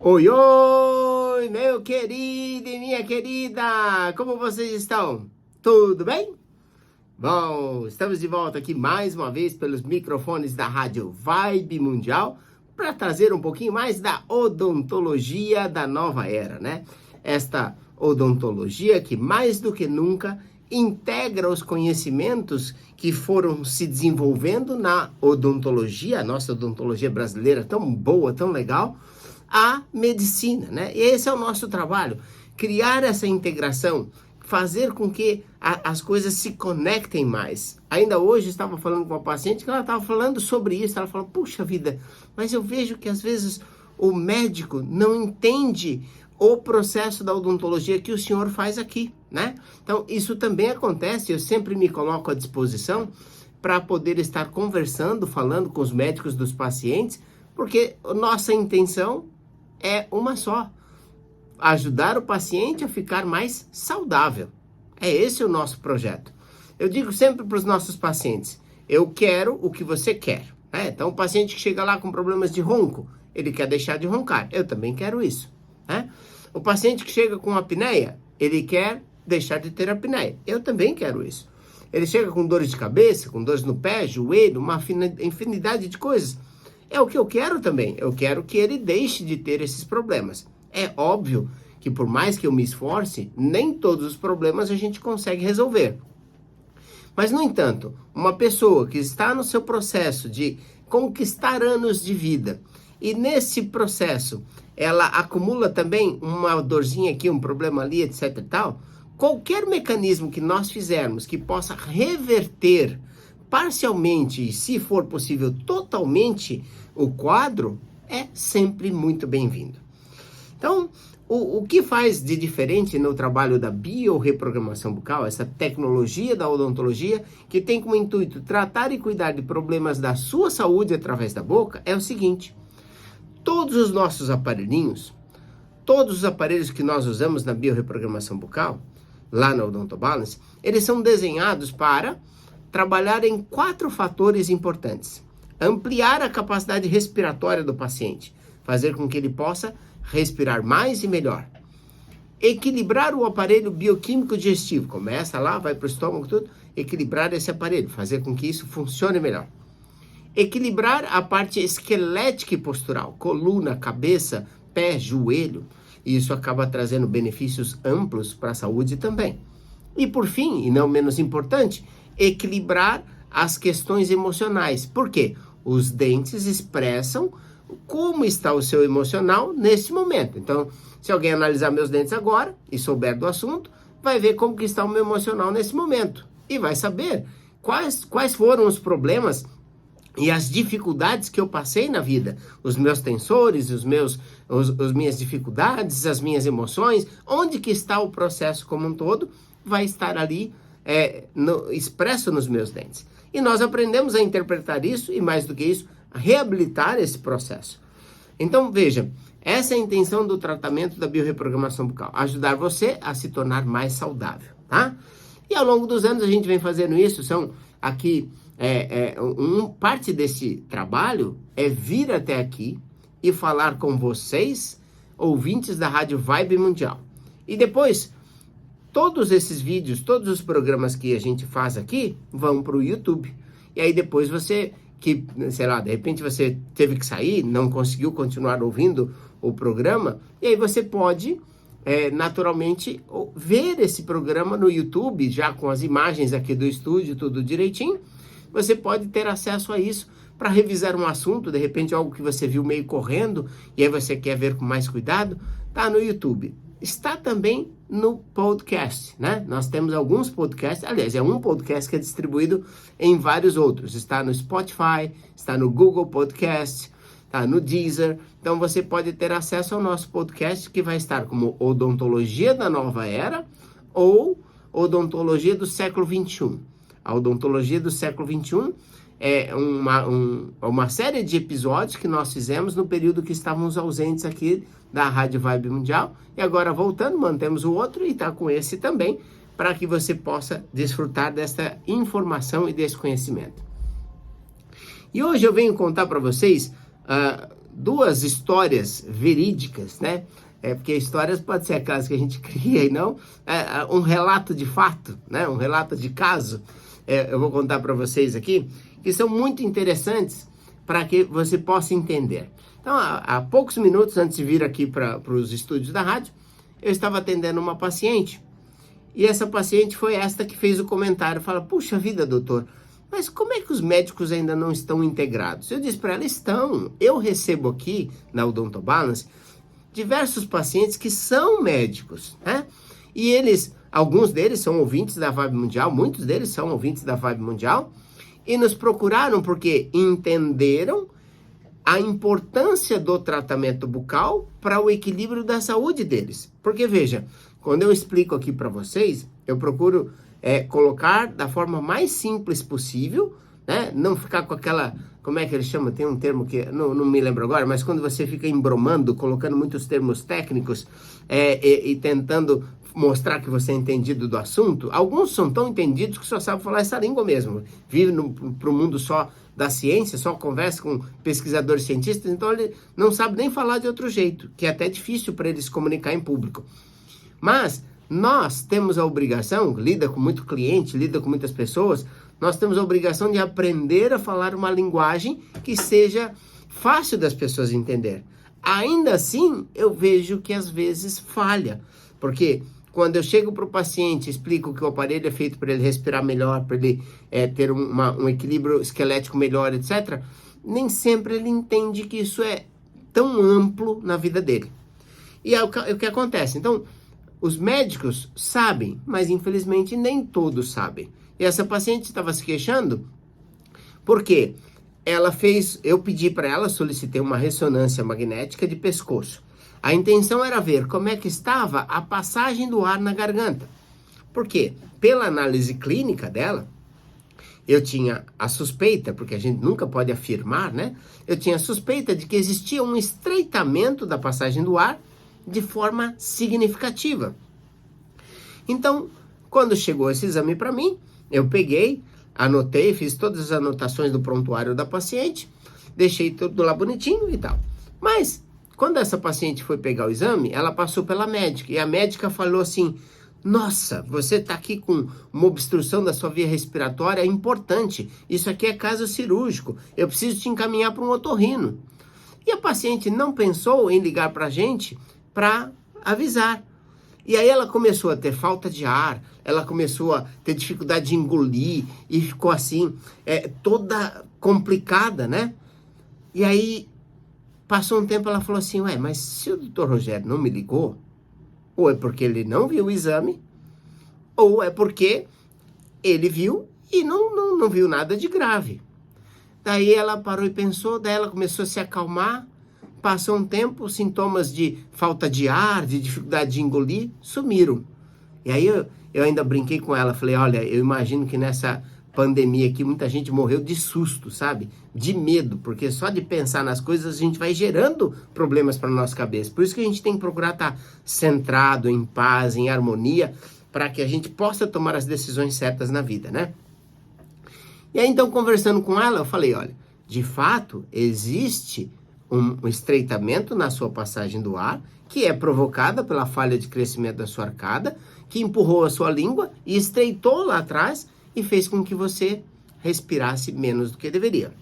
Oi, oi, meu querido e minha querida, como vocês estão? Tudo bem? Bom, estamos de volta aqui mais uma vez pelos microfones da Rádio Vibe Mundial para trazer um pouquinho mais da odontologia da nova era, né? Esta odontologia que mais do que nunca integra os conhecimentos que foram se desenvolvendo na odontologia, a nossa odontologia brasileira tão boa, tão legal, a medicina, né? E esse é o nosso trabalho, criar essa integração, fazer com que as coisas se conectem mais. Ainda hoje estava falando com uma paciente que ela estava falando sobre isso, ela falou, puxa vida, mas eu vejo que às vezes o médico não entende o processo da odontologia que o senhor faz aqui, né? Então, isso também acontece, eu sempre me coloco à disposição para poder estar conversando, falando com os médicos dos pacientes, porque nossa intenção é uma só: ajudar o paciente a ficar mais saudável. É esse o nosso projeto. Eu digo sempre para os nossos pacientes, eu quero o que você quer, né? Então, o paciente que chega lá com problemas de ronco, ele quer deixar de roncar, eu também quero isso, né? O paciente que chega com apneia, ele quer deixar de ter apneia, eu também quero isso. Ele chega com dores de cabeça, com dores no pé, joelho, uma infinidade de coisas. É o que eu quero também, eu quero que ele deixe de ter esses problemas. É óbvio que por mais que eu me esforce, nem todos os problemas a gente consegue resolver. Mas, no entanto, uma pessoa que está no seu processo de conquistar anos de vida e nesse processo ela acumula também uma dorzinha aqui, um problema ali, etc e tal, qualquer mecanismo que nós fizermos que possa reverter parcialmente e, se for possível, totalmente o quadro, é sempre muito bem-vindo. Então, o que faz de diferente no trabalho da biorreprogramação bucal, essa tecnologia da odontologia, que tem como intuito tratar e cuidar de problemas da sua saúde através da boca, é o seguinte: todos os nossos aparelhinhos, todos os aparelhos que nós usamos na biorreprogramação bucal, lá na Odontobalance, eles são desenhados para trabalhar em 4 fatores importantes: ampliar a capacidade respiratória do paciente, fazer com que ele possa respirar mais e melhor; equilibrar o aparelho bioquímico digestivo, começa lá, vai para o estômago, tudo, equilibrar esse aparelho, fazer com que isso funcione melhor; equilibrar a parte esquelética e postural, coluna, cabeça, pé, joelho, e isso acaba trazendo benefícios amplos para a saúde também. E por fim, e não menos importante, equilibrar as questões emocionais. Por quê? Os dentes expressam como está o seu emocional nesse momento. Então, se alguém analisar meus dentes agora e souber do assunto, vai ver como que está o meu emocional nesse momento. E vai saber quais foram os problemas e as dificuldades que eu passei na vida. Os meus tensores, as minhas dificuldades, as minhas emoções, onde que está o processo como um todo, vai estar ali expresso nos meus dentes. E nós aprendemos a interpretar isso e, mais do que isso, a reabilitar esse processo. Então, veja, essa é a intenção do tratamento da biorreprogramação bucal: ajudar você a se tornar mais saudável, tá? E ao longo dos anos a gente vem fazendo isso. São aqui, parte desse trabalho é vir até aqui e falar com vocês, ouvintes da Rádio Vibe Mundial. E depois, todos esses vídeos, todos os programas que a gente faz aqui vão para o YouTube. E aí depois você, sei lá, de repente você teve que sair, não conseguiu continuar ouvindo o programa, e aí você pode, naturalmente, ver esse programa no YouTube, já com as imagens aqui do estúdio, tudo direitinho. Você pode ter acesso a isso para revisar um assunto, de repente algo que você viu meio correndo, e aí você quer ver com mais cuidado, tá no YouTube. Está também no podcast, né? Nós temos alguns podcasts, aliás, é um podcast que é distribuído em vários outros. Está no Spotify, está no Google Podcast, está no Deezer. Então você pode ter acesso ao nosso podcast, que vai estar como Odontologia da Nova Era ou Odontologia do Século XXI. A Odontologia do Século XXI é uma série de episódios que nós fizemos no período que estávamos ausentes aqui da Rádio Vibe Mundial, e agora voltando, mantemos o outro e está com esse também, para que você possa desfrutar desta informação e desse conhecimento. E hoje eu venho contar para vocês duas histórias verídicas, né? Porque histórias pode ser aquelas que a gente cria e não um relato de fato, né? Um relato de caso. Eu vou contar para vocês aqui, que são muito interessantes para que você possa entender. Então, há poucos minutos antes de vir aqui para os estúdios da rádio, eu estava atendendo uma paciente, e essa paciente foi esta que fez o comentário, fala, puxa vida, doutor, mas como é que os médicos ainda não estão integrados? Eu disse para ela, estão. Eu recebo aqui, na Odonto Balance, diversos pacientes que são médicos, né? E eles, alguns deles são ouvintes da Vibe Mundial, muitos deles são ouvintes da Vibe Mundial, e nos procuraram porque entenderam a importância do tratamento bucal para o equilíbrio da saúde deles. Porque, veja, quando eu explico aqui para vocês, eu procuro colocar da forma mais simples possível, né? Não ficar com aquela, como é que ele chama? Tem um termo que não me lembro agora, mas quando você fica embromando, colocando muitos termos técnicos e tentando mostrar que você é entendido do assunto, alguns são tão entendidos que só sabem falar essa língua mesmo, vivem para o mundo só da ciência, só conversa com pesquisadores cientistas, então ele não sabe nem falar de outro jeito, que é até difícil para ele se comunicar em público. Mas nós temos a obrigação, lida com muito cliente, lida com muitas pessoas, nós temos a obrigação de aprender a falar uma linguagem que seja fácil das pessoas entender. Ainda assim, eu vejo que às vezes falha, porque quando eu chego para o paciente, explico que o aparelho é feito para ele respirar melhor, para ele ter um equilíbrio esquelético melhor, etc., nem sempre ele entende que isso é tão amplo na vida dele. E é o que acontece. Então, os médicos sabem, mas infelizmente nem todos sabem. E essa paciente estava se queixando porque eu pedi para ela, solicitei uma ressonância magnética de pescoço. A intenção era ver como é que estava a passagem do ar na garganta. Por quê? Pela análise clínica dela, eu tinha a suspeita, porque a gente nunca pode afirmar, né? Eu tinha a suspeita de que existia um estreitamento da passagem do ar de forma significativa. Então, quando chegou esse exame para mim, eu peguei, anotei, fiz todas as anotações do prontuário da paciente, deixei tudo lá bonitinho e tal. Mas quando essa paciente foi pegar o exame, ela passou pela médica, e a médica falou assim, nossa, você está aqui com uma obstrução da sua via respiratória importante, isso aqui é caso cirúrgico, eu preciso te encaminhar para um otorrino. E a paciente não pensou em ligar para a gente para avisar. E aí ela começou a ter falta de ar, ela começou a ter dificuldade de engolir, e ficou assim, toda complicada, né? E aí passou um tempo, ela falou assim, ué, mas se o doutor Rogério não me ligou, ou é porque ele não viu o exame, ou é porque ele viu e não viu nada de grave. Daí ela parou e pensou, daí ela começou a se acalmar, passou um tempo, os sintomas de falta de ar, de dificuldade de engolir, sumiram. E aí eu ainda brinquei com ela, falei, olha, eu imagino que nessa pandemia aqui, muita gente morreu de susto, sabe? De medo, porque só de pensar nas coisas a gente vai gerando problemas para nossa cabeça. Por isso que a gente tem que procurar estar centrado, em paz, em harmonia, para que a gente possa tomar as decisões certas na vida, né? E aí então, conversando com ela, eu falei, olha, de fato, existe um estreitamento na sua passagem do ar, que é provocada pela falha de crescimento da sua arcada, que empurrou a sua língua e estreitou lá atrás, e fez com que você respirasse menos do que deveria.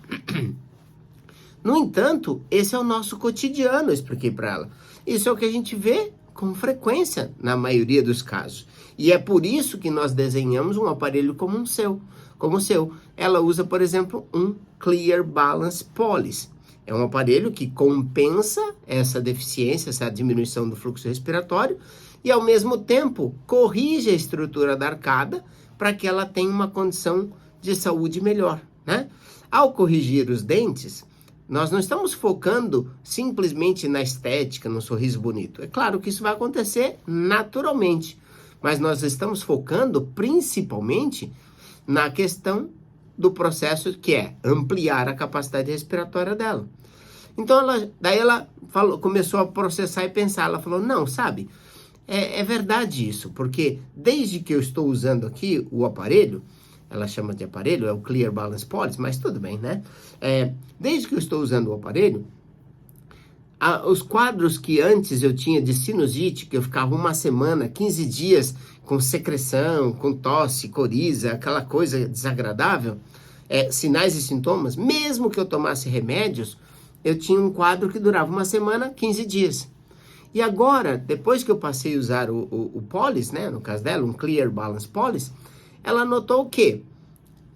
No entanto, esse é o nosso cotidiano, eu expliquei para ela. Isso é o que a gente vê com frequência na maioria dos casos. E é por isso que nós desenhamos um aparelho como o seu. Ela usa, por exemplo, um Clear Balance Policy. É um aparelho que compensa essa deficiência, essa diminuição do fluxo respiratório, e ao mesmo tempo corrige a estrutura da arcada, para que ela tenha uma condição de saúde melhor, né? Ao corrigir os dentes, nós não estamos focando simplesmente na estética, no sorriso bonito. É claro que isso vai acontecer naturalmente, mas nós estamos focando principalmente na questão do processo que é ampliar a capacidade respiratória dela. Então, daí ela começou a processar e pensar, ela falou, não, sabe... É verdade isso, porque desde que eu estou usando aqui o aparelho, ela chama de aparelho, é o Clear Balance Policy, mas tudo bem, né? Desde que eu estou usando o aparelho, Os quadros que antes eu tinha de sinusite, que eu ficava uma semana, 15 dias com secreção, com tosse, coriza, aquela coisa desagradável, sinais e sintomas, mesmo que eu tomasse remédios, eu tinha um quadro que durava uma semana, 15 dias. E agora, depois que eu passei a usar o Poliss, né, no caso dela, um Clear Balance Poliss, ela notou o quê?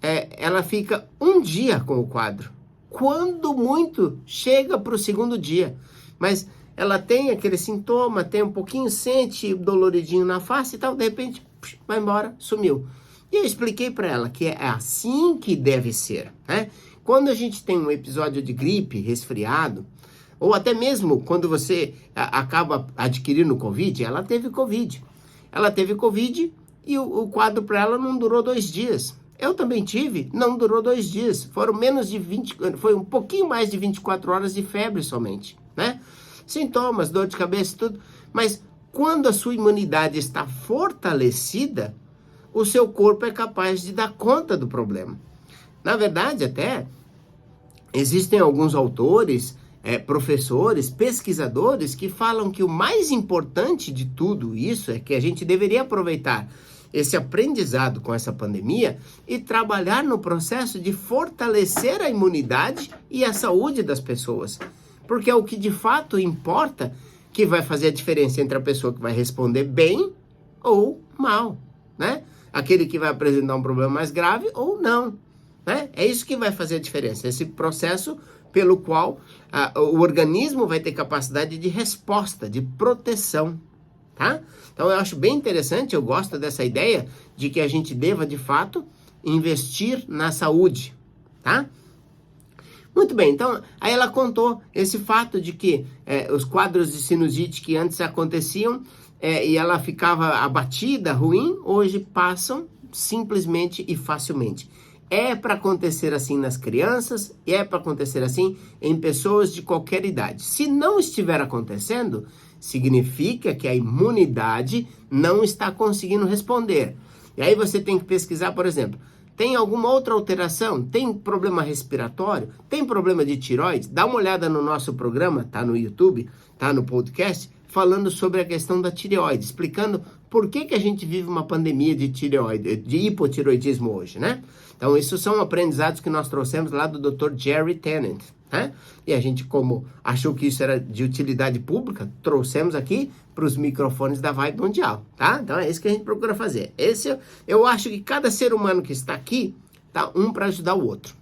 Ela fica um dia com o quadro. Quando muito, chega para o segundo dia. Mas ela tem aquele sintoma, tem um pouquinho, sente doloridinho na face e tal, de repente, vai embora, sumiu. E eu expliquei para ela que é assim que deve ser, né? Quando a gente tem um episódio de gripe, resfriado, ou até mesmo quando você acaba adquirindo Covid, ela teve Covid. Ela teve Covid e o quadro para ela não durou 2 dias. Eu também tive, não durou 2 dias. Foram menos de 20, foi um pouquinho mais de 24 horas de febre somente, né? Sintomas, dor de cabeça, tudo. Mas quando a sua imunidade está fortalecida, o seu corpo é capaz de dar conta do problema. Na verdade, até, existem alguns autores, professores, pesquisadores que falam que o mais importante de tudo isso é que a gente deveria aproveitar esse aprendizado com essa pandemia e trabalhar no processo de fortalecer a imunidade e a saúde das pessoas. Porque é o que de fato importa que vai fazer a diferença entre a pessoa que vai responder bem ou mal, né? Aquele que vai apresentar um problema mais grave ou não, né? É isso que vai fazer a diferença, esse processo pelo qual o organismo vai ter capacidade de resposta, de proteção, tá? Então eu acho bem interessante, eu gosto dessa ideia de que a gente deva de fato investir na saúde, tá? Muito bem, então aí ela contou esse fato de que os quadros de sinusite que antes aconteciam e ela ficava abatida, ruim, hoje passam simplesmente e facilmente. É para acontecer assim nas crianças, é para acontecer assim em pessoas de qualquer idade. Se não estiver acontecendo, significa que a imunidade não está conseguindo responder. E aí você tem que pesquisar, por exemplo, tem alguma outra alteração? Tem problema respiratório? Tem problema de tireoide? Dá uma olhada no nosso programa, tá no YouTube, tá no podcast, falando sobre a questão da tireoide, explicando por que a gente vive uma pandemia de tireoide, de hipotireoidismo hoje, né? Então, isso são aprendizados que nós trouxemos lá do Dr. Jerry Tennant, né? E a gente, como achou que isso era de utilidade pública, trouxemos aqui para os microfones da Vibe Mundial, tá? Então, é isso que a gente procura fazer. Eu acho que cada ser humano que está aqui, tá um para ajudar o outro.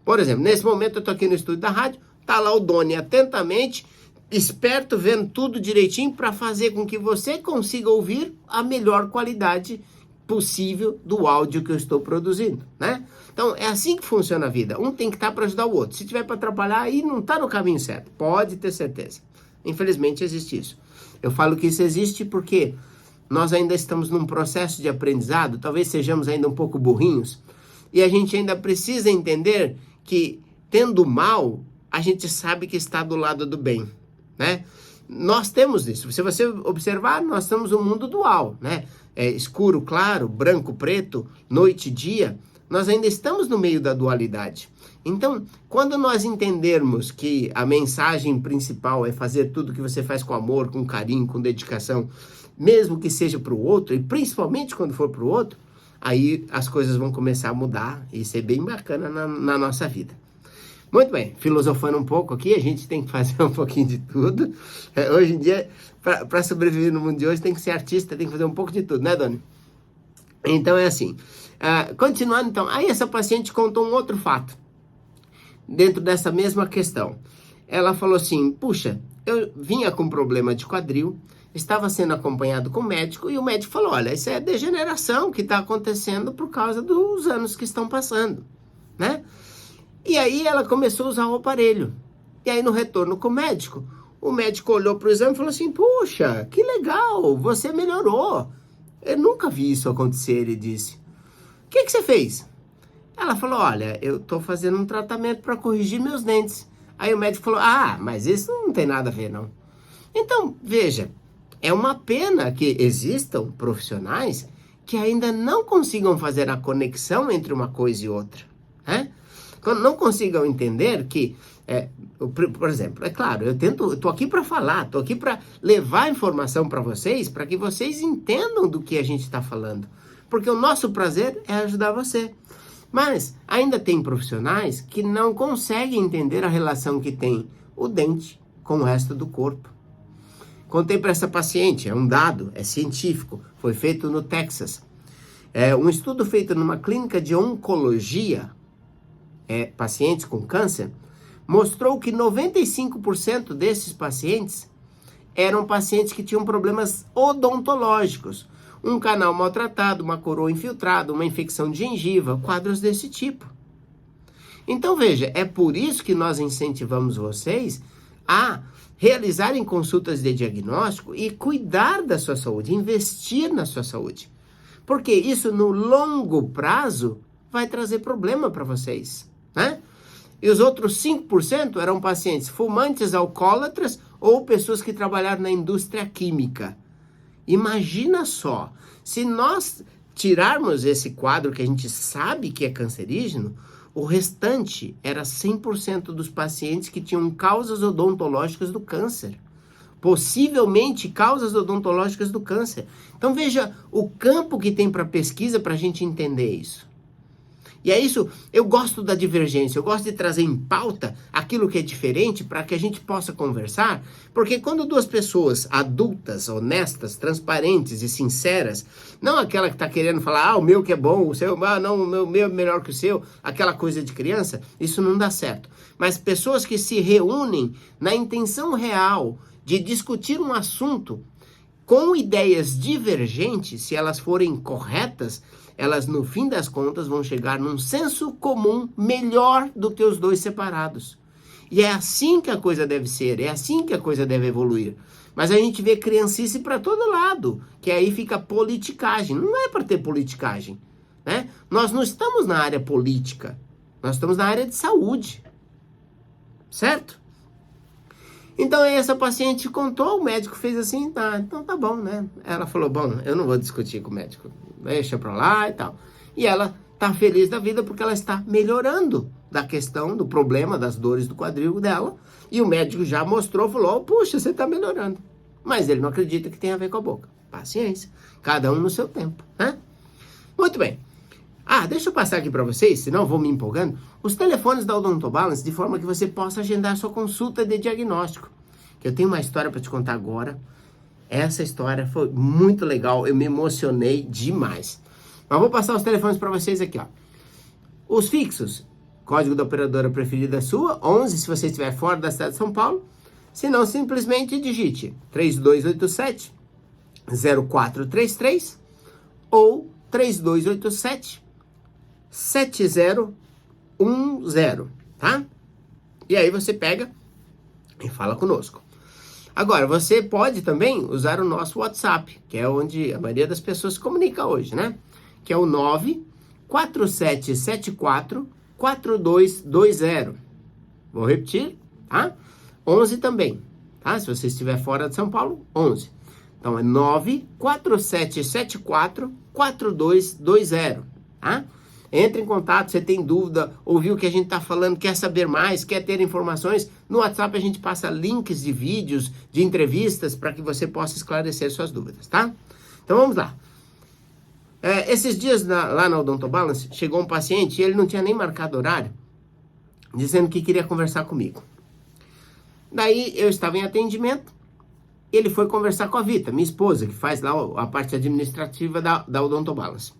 Por exemplo, nesse momento eu estou aqui no estúdio da rádio, tá lá o Doni atentamente, esperto, vendo tudo direitinho para fazer com que você consiga ouvir a melhor qualidade possível do áudio que eu estou produzindo, né? Então, é assim que funciona a vida. Um tem que estar para ajudar o outro. Se tiver para atrapalhar, aí não está no caminho certo. Pode ter certeza. Infelizmente, existe isso. Eu falo que isso existe porque nós ainda estamos num processo de aprendizado, talvez sejamos ainda um pouco burrinhos, e a gente ainda precisa entender que, tendo mal, a gente sabe que está do lado do bem, né? Nós temos isso. Se você observar, nós estamos um mundo dual, né? Escuro, claro, branco, preto, noite, dia. Nós ainda estamos no meio da dualidade. Então, quando nós entendermos que a mensagem principal é fazer tudo que você faz com amor, com carinho, com dedicação, mesmo que seja para o outro, e principalmente quando for para o outro, aí as coisas vão começar a mudar e ser bem bacana na nossa vida. Muito bem, filosofando um pouco aqui, a gente tem que fazer um pouquinho de tudo. Hoje em dia, para sobreviver no mundo de hoje, tem que ser artista, tem que fazer um pouco de tudo, né, Doni? Então é assim. Continuando então, aí essa paciente contou um outro fato, dentro dessa mesma questão. Ela falou assim, puxa, eu vinha com problema de quadril, estava sendo acompanhado com o médico, e o médico falou, olha, isso é degeneração que está acontecendo por causa dos anos que estão passando, né? E aí ela começou a usar o aparelho. E aí no retorno com o médico olhou para o exame e falou assim, puxa, que legal, você melhorou. Eu nunca vi isso acontecer, ele disse. O que você fez? Ela falou, olha, eu estou fazendo um tratamento para corrigir meus dentes. Aí o médico falou, mas isso não tem nada a ver, não. Então, veja, é uma pena que existam profissionais que ainda não consigam fazer a conexão entre uma coisa e outra, né? não consigam entender que, por exemplo, é claro, eu tô aqui para falar, tô aqui para levar informação para vocês, para que vocês entendam do que a gente está falando. Porque o nosso prazer é ajudar você. Mas ainda tem profissionais que não conseguem entender a relação que tem o dente com o resto do corpo. Contei para essa paciente, é um dado, é científico, foi feito no Texas. Um estudo feito numa clínica de oncologia, pacientes com câncer, mostrou que 95% desses pacientes eram pacientes que tinham problemas odontológicos. Um canal maltratado, uma coroa infiltrada, uma infecção de gengiva, quadros desse tipo. Então veja, é por isso que nós incentivamos vocês a realizarem consultas de diagnóstico e cuidar da sua saúde, investir na sua saúde. Porque isso no longo prazo vai trazer problema para vocês, né? E os outros 5% eram pacientes fumantes, alcoólatras ou pessoas que trabalharam na indústria química. Imagina só, se nós tirarmos esse quadro que a gente sabe que é cancerígeno, o restante era 100% dos pacientes que tinham causas odontológicas do câncer. Possivelmente causas odontológicas do câncer. Então veja o campo que tem para pesquisa para a gente entender isso. E é isso, eu gosto da divergência, eu gosto de trazer em pauta aquilo que é diferente para que a gente possa conversar, porque quando duas pessoas adultas, honestas, transparentes e sinceras, não aquela que está querendo falar, o meu que é bom, o seu, não, o meu é melhor que o seu, aquela coisa de criança, isso não dá certo. Mas pessoas que se reúnem na intenção real de discutir um assunto com ideias divergentes, se elas forem corretas, elas no fim das contas vão chegar num senso comum melhor do que os dois separados. E é assim que a coisa deve ser, é assim que a coisa deve evoluir. Mas a gente vê criancice para todo lado, que aí fica politicagem. Não é para ter politicagem, né? Nós não estamos na área política, nós estamos na área de saúde, certo? Então aí essa paciente contou, o médico fez assim, então tá bom, né? Ela falou, bom, eu não vou discutir com o médico, deixa pra lá e tal. E ela tá feliz da vida porque ela está melhorando da questão, do problema, das dores do quadril dela. E o médico já mostrou, falou, puxa, você tá melhorando. Mas ele não acredita que tem a ver com a boca. Paciência, cada um no seu tempo, né? Muito bem. Deixa eu passar aqui para vocês, senão eu vou me empolgando, os telefones da Odontobalance, de forma que você possa agendar sua consulta de diagnóstico. Que eu tenho uma história para te contar agora. Essa história foi muito legal, eu me emocionei demais. Mas vou passar os telefones para vocês aqui, ó. Os fixos, código da operadora preferida sua, 11 se você estiver fora da cidade de São Paulo. Se não, simplesmente digite 3287 0433 ou 3287 7010, tá? E aí você pega e fala conosco. Agora, você pode também usar o nosso WhatsApp, que é onde a maioria das pessoas se comunica hoje, né? Que é o 94774-4220. Vou repetir, tá? 11 também, tá? Se você estiver fora de São Paulo, 11. Então, é 94774-4220, tá? Entre em contato, você tem dúvida, ouviu o que a gente está falando, quer saber mais, quer ter informações, no WhatsApp a gente passa links de vídeos, de entrevistas, para que você possa esclarecer suas dúvidas, tá? Então vamos lá. Esses dias lá na Odontobalance, chegou um paciente e ele não tinha nem marcado horário, dizendo que queria conversar comigo. Daí eu estava em atendimento, ele foi conversar com a Vita, minha esposa, que faz lá a parte administrativa da Odontobalance.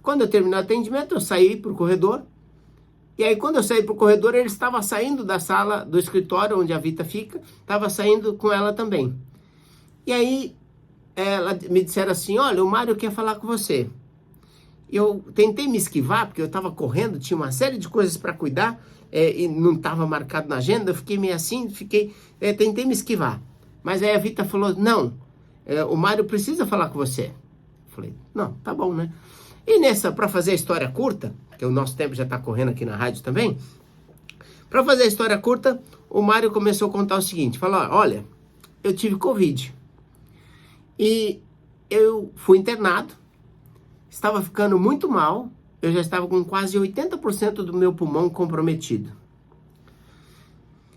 Quando eu terminei o atendimento, eu saí para o corredor. E aí, quando eu saí para o corredor, ele estava saindo da sala do escritório, onde a Vita fica. Estava saindo com ela também. E aí, ela me disseram assim, olha, o Mário quer falar com você. Eu tentei me esquivar, porque eu estava correndo, tinha uma série de coisas para cuidar, e não estava marcado na agenda. Eu fiquei meio assim, tentei me esquivar. Mas aí a Vita falou, não, o Mário precisa falar com você. Eu falei, não, tá bom, né? E para fazer a história curta, que o nosso tempo já está correndo aqui na rádio também, para fazer a história curta, o Mário começou a contar o seguinte, falou, olha, eu tive Covid e eu fui internado, estava ficando muito mal eu já estava com quase 80% do meu pulmão comprometido.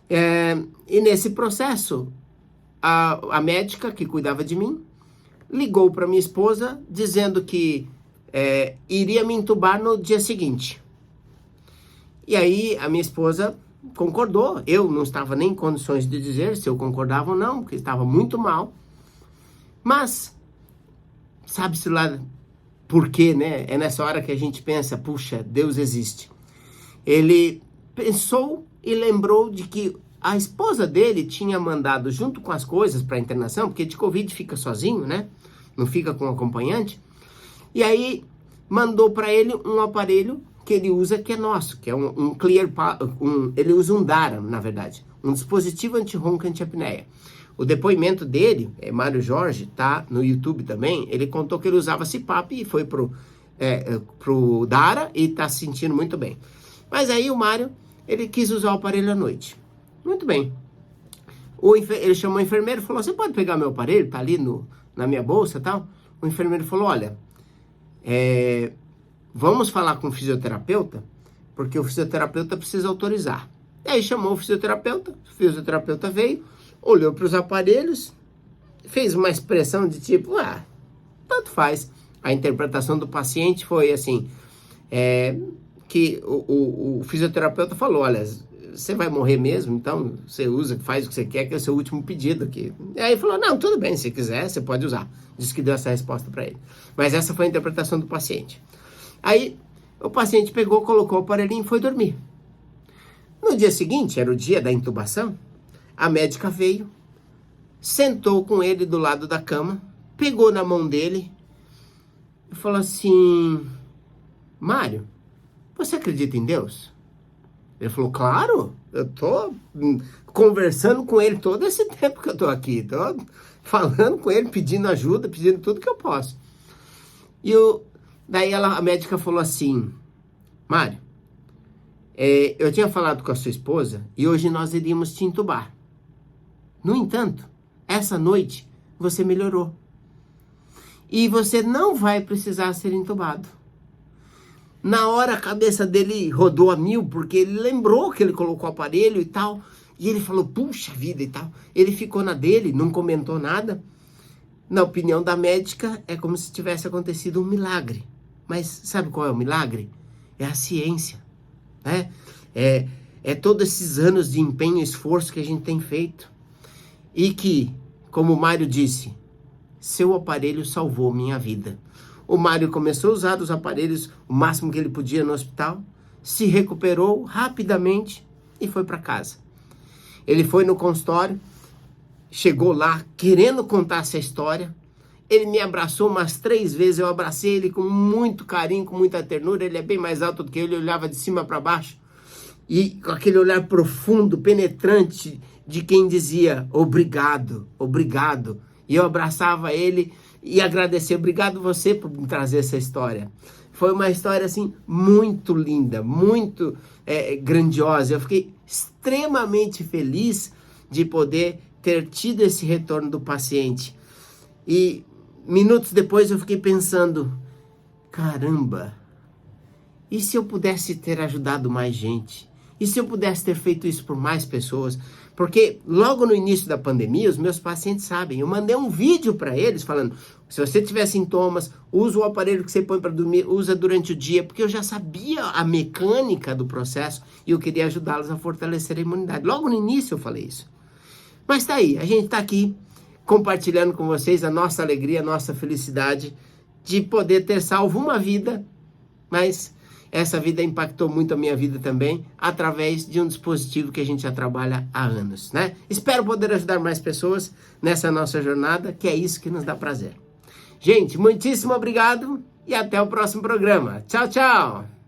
E nesse processo, a médica que cuidava de mim ligou para minha esposa dizendo que iria me entubar no dia seguinte. E aí a minha esposa concordou. Eu não estava nem em condições de dizer se eu concordava ou não, porque estava muito mal. Mas, sabe-se lá por quê, né? É nessa hora que a gente pensa, puxa, Deus existe. Ele pensou e lembrou de que a esposa dele tinha mandado junto com as coisas para a internação, porque de Covid fica sozinho, né? Não fica com acompanhante. E aí mandou para ele um aparelho que ele usa, que é nosso, que é um ele usa um Dara, na verdade, um dispositivo anti-ronco anti-apneia. O depoimento dele, Mário Jorge, tá no YouTube também, ele contou que ele usava CPAP e foi pro Dara e tá se sentindo muito bem. Mas aí o Mário, ele quis usar o aparelho à noite. Muito bem. Ele chamou o enfermeiro e falou, você pode pegar meu aparelho? Tá ali na minha bolsa e tal. O enfermeiro falou, olha, vamos falar com o fisioterapeuta, porque o fisioterapeuta precisa autorizar. E aí chamou o fisioterapeuta veio, olhou para os aparelhos, fez uma expressão de tipo, tanto faz. A interpretação do paciente foi assim, que o fisioterapeuta falou, olha, você vai morrer mesmo, então você usa, faz o que você quer, que é o seu último pedido aqui. E aí ele falou, não, tudo bem, se quiser, você pode usar. Disse que deu essa resposta para ele. Mas essa foi a interpretação do paciente. Aí o paciente pegou, colocou o aparelhinho e foi dormir. No dia seguinte, era o dia da intubação, a médica veio, sentou com ele do lado da cama, pegou na mão dele e falou assim, Mário, você acredita em Deus? Ele falou, claro, eu tô conversando com ele todo esse tempo que eu tô aqui, tô falando com ele, pedindo ajuda, pedindo tudo que eu posso. E daí a médica falou assim, Mário, eu tinha falado com a sua esposa e hoje nós iríamos te entubar. No entanto, essa noite você melhorou. E você não vai precisar ser entubado. Na hora a cabeça dele rodou a mil, porque ele lembrou que ele colocou o aparelho e tal. E ele falou, puxa vida e tal. Ele ficou na dele, não comentou nada. Na opinião da médica, é como se tivesse acontecido um milagre. Mas sabe qual é o milagre? É a ciência, né? É todos esses anos de empenho e esforço que a gente tem feito. E que, como o Mário disse, seu aparelho salvou minha vida. O Mário começou a usar os aparelhos o máximo que ele podia no hospital, se recuperou rapidamente e foi para casa. Ele foi no consultório, chegou lá querendo contar essa história. Ele me abraçou umas 3 vezes, eu abracei ele com muito carinho, com muita ternura. Ele é bem mais alto do que eu, ele olhava de cima para baixo. E com aquele olhar profundo, penetrante, de quem dizia, obrigado, obrigado. E eu abraçava ele e agradecer, obrigado você por me trazer essa história. Foi uma história assim muito linda, muito grandiosa. Eu fiquei extremamente feliz de poder ter tido esse retorno do paciente. E minutos depois eu fiquei pensando, caramba, e se eu pudesse ter ajudado mais gente? E se eu pudesse ter feito isso por mais pessoas? Porque logo no início da pandemia, os meus pacientes sabem, eu mandei um vídeo para eles falando, se você tiver sintomas, usa o aparelho que você põe para dormir, usa durante o dia, porque eu já sabia a mecânica do processo e eu queria ajudá-los a fortalecer a imunidade. Logo no início eu falei isso. Mas tá aí, a gente tá aqui compartilhando com vocês a nossa alegria, a nossa felicidade de poder ter salvo uma vida, mas essa vida impactou muito a minha vida também, através de um dispositivo que a gente já trabalha há anos, né? Espero poder ajudar mais pessoas nessa nossa jornada, que é isso que nos dá prazer. Gente, muitíssimo obrigado e até o próximo programa. Tchau, tchau!